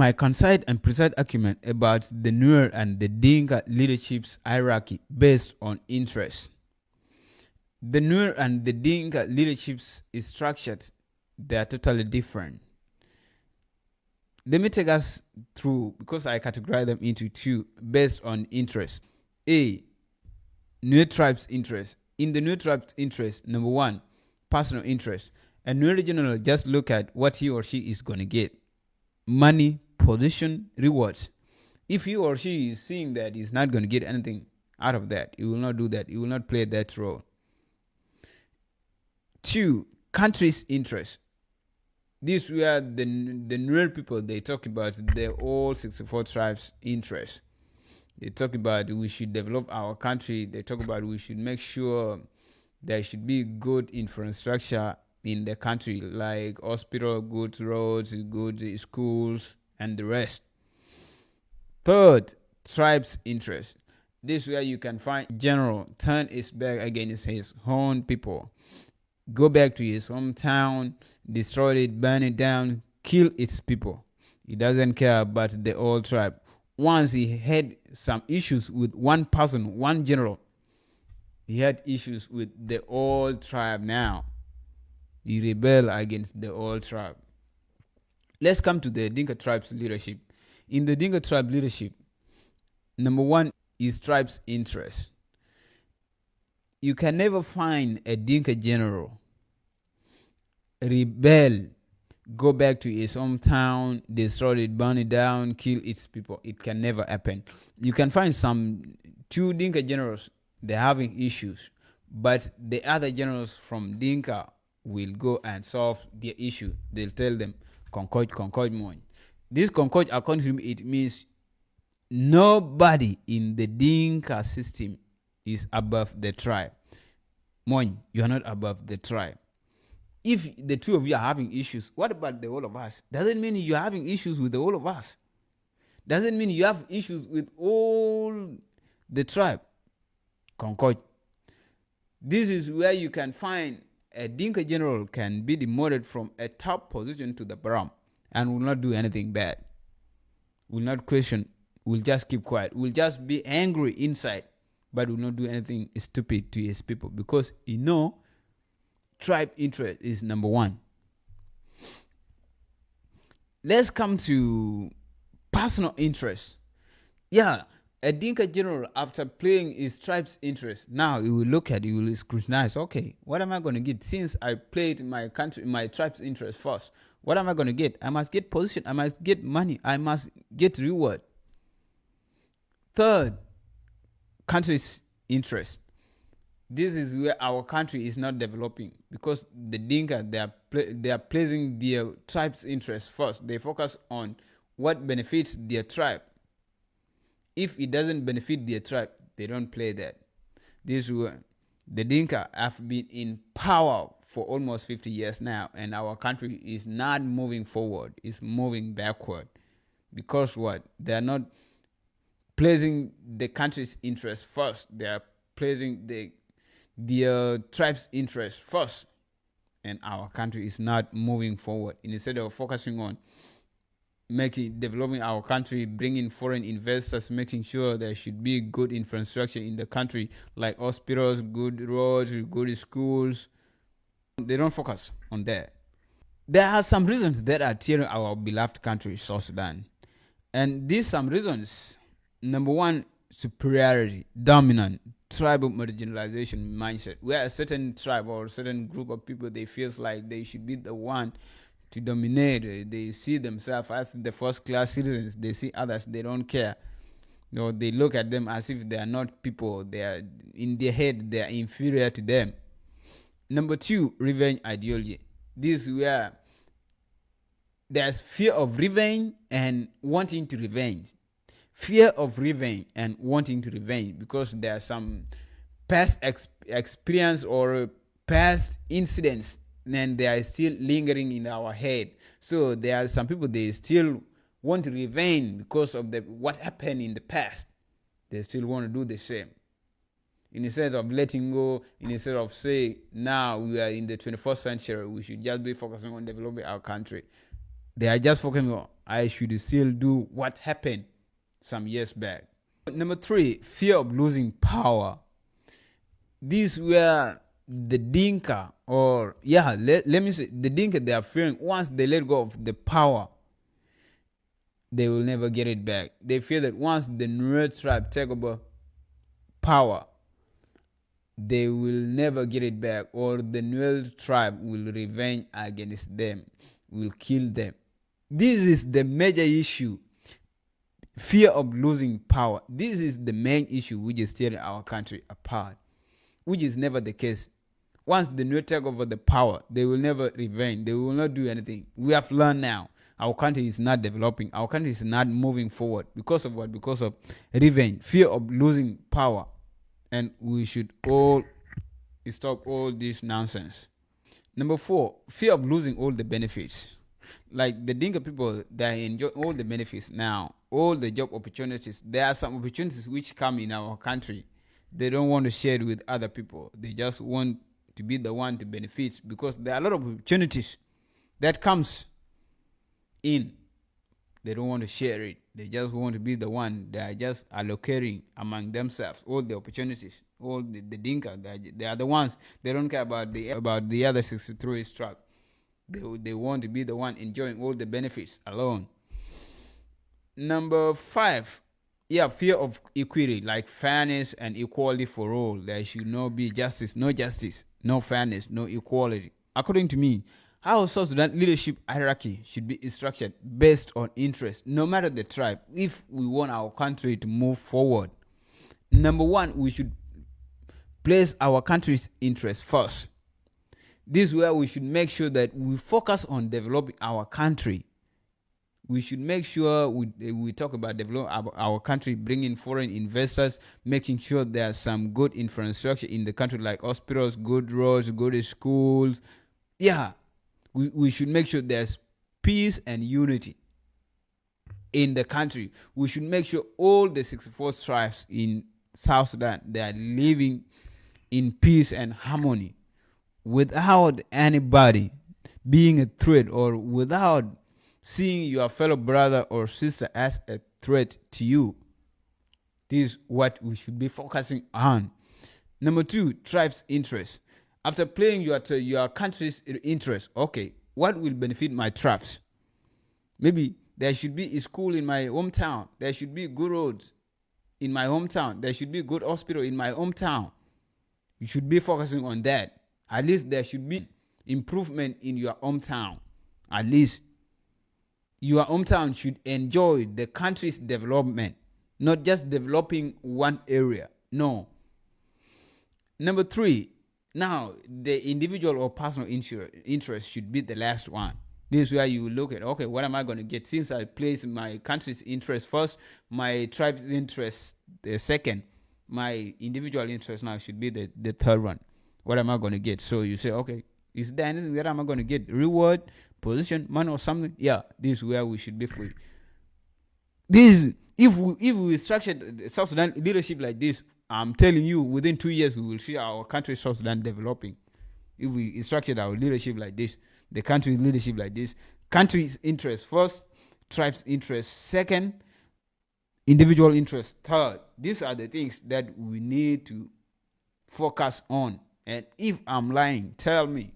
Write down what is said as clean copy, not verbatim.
My concise and precise argument about the Nuer and the Dinka leadership's hierarchy based on interest. The Nuer and the Dinka leaderships is structured. They are totally different. Let me take us through, because I categorize them into two based on interest. A, Nuer tribe's interest. In the Nuer tribe's interest, number one, personal interest. A Nuer general just look at what he or she is going to get. Money, position, rewards. If he or she is seeing that he's not going to get anything out of that, he will not do that. He will not play that role. Two, country's interest. This where the Nuer people, they talk about the all 64 tribes' interest. They talk about we should develop our country. They talk about we should make sure there should be good infrastructure in the country, like hospital, good roads, good schools, and the rest. Third, tribes' interest. This where you can find general turn his back against his own people, go back to his hometown, destroy it, burn it down, kill its people. He doesn't care about the whole tribe. Once he had some issues with one person, one general, he had issues with the whole tribe now. He rebelled against the whole tribe. Let's come to the Dinka tribe's leadership. In the Dinka tribe leadership, number one is tribe's interest. You can never find a Dinka general rebel, go back to his hometown, destroy it, burn it down, kill its people. It can never happen. You can find some two Dinka generals, they're having issues, but the other generals from Dinka will go and solve their issue. They'll tell them, concord more. This concord, according to me, it means nobody in the Dinka system is above the tribe. Moin, you are not above the tribe. If the two of you are having issues, what about the whole of us? Doesn't mean you're having issues with the whole of us. Doesn't mean you have issues with all the tribe. Concord. This is where you can find a Dinka general can be demoted from a top position to the bottom and will not do anything bad. Will not question, will just keep quiet, will just be angry inside, but will not do anything stupid to his people, because you know tribe interest is number one. Let's come to personal interest. Yeah, a Dinka general, after playing his tribe's interest, now he will look at it, he will scrutinize, okay, what am I going to get? Since I played my country, my tribe's interest first, what am I going to get? I must get position, I must get money, I must get reward. Third, country's interest. This is where our country is not developing, because the Dinka, they are placing their tribe's interest first. They focus on what benefits their tribe. If it doesn't benefit their tribe, they don't play that. This is where the Dinka have been in power for almost 50 years now, and our country is not moving forward, it's moving backward. Because what? They are not placing the country's interest first. They are placing their tribe's interest first, and our country is not moving forward. Instead of focusing on developing our country, bringing foreign investors, making sure there should be good infrastructure in the country, like hospitals, good roads, good schools, they don't focus on that. There are some reasons that are tearing our beloved country, South Sudan, and these some reasons. Number one, superiority, dominant, tribal marginalization mindset, where a certain tribe or a certain group of people, they feel like they should be the one to dominate. They see themselves as the first class citizens. They see others, they don't care. They look at them as if they are not people. They are, in their head, they are inferior to them. Number two, revenge ideology. This is where there's fear of revenge and wanting to revenge. Fear of revenge and wanting to revenge, because there are some past experience or past incidents, and they are still lingering in our head. So there are some people, they still want to revenge because of what happened in the past. They still want to do the same. Instead of letting go, instead of say, now we are in the 21st century, we should just be focusing on developing our country. They are just focusing on, I should still do what happened some years back. Number 3, fear of losing power. This where the Dinka, or let me say, the Dinka, they are fearing once they let go of the power, they will never get it back. They fear that once the Nuer tribe take over power, they will never get it back, or the Nuer tribe will revenge against them, will kill them. This is the major issue. Fear of losing power. This is the main issue which is tearing our country apart, which is never the case. Once the Nuer take over the power, they will never revenge. They will not do anything. We have learned now. Our country is not developing. Our country is not moving forward. Because of what? Because of revenge, fear of losing power. And we should all stop all this nonsense. Number 4, fear of losing all the benefits. Like the Dinka people, they enjoy all the benefits now, all the job opportunities. There are some opportunities which come in our country. They don't want to share it with other people. They just want to be the one to benefit, because there are a lot of opportunities that comes in. They don't want to share it. They just want to be the one. They are just allocating among themselves all the opportunities. All the Dinka, they are the ones. They don't care about the other 63 tribe. They want to be the one enjoying all the benefits alone. Number 5, fear of equity, like fairness and equality for all. There should not be justice, no fairness, no equality. According to me, our South Sudan leadership hierarchy should be structured based on interest, no matter the tribe, if we want our country to move forward. Number 1, we should place our country's interest first. This is where we should make sure that we focus on developing our country. We should make sure we talk about developing our country, bringing foreign investors, making sure there's some good infrastructure in the country, like hospitals, good roads, good schools. We should make sure there's peace and unity in the country. We should make sure all the 64 tribes in South Sudan, they are living in peace and harmony, without anybody being a threat, or without seeing your fellow brother or sister as a threat to you. This is what we should be focusing on. Number 2, tribes' interest. After playing your country's interest, okay, what will benefit my tribes? Maybe there should be a school in my hometown. There should be good roads in my hometown. There should be good hospital in my hometown. You should be focusing on that. At least there should be improvement in your hometown. At least your hometown should enjoy the country's development, not just developing one area. No. Number 3, now the individual or personal interest should be the last one. This is where you look at, okay, what am I going to get? Since I place my country's interest first, my tribe's interest the second, my individual interest now should be the third one. What am I going to get? So you say, okay, is there anything that am I going to get? Reward, position, money, or something? Yeah, this is where we should be free. This, if we structure South Sudan leadership like this, I'm telling you, within 2 years we will see our country, South Sudan, developing. If we structured our leadership like this, the country's leadership like this, country's interest first, tribes' interest second, individual interest third. These are the things that we need to focus on. And if I'm lying, tell me.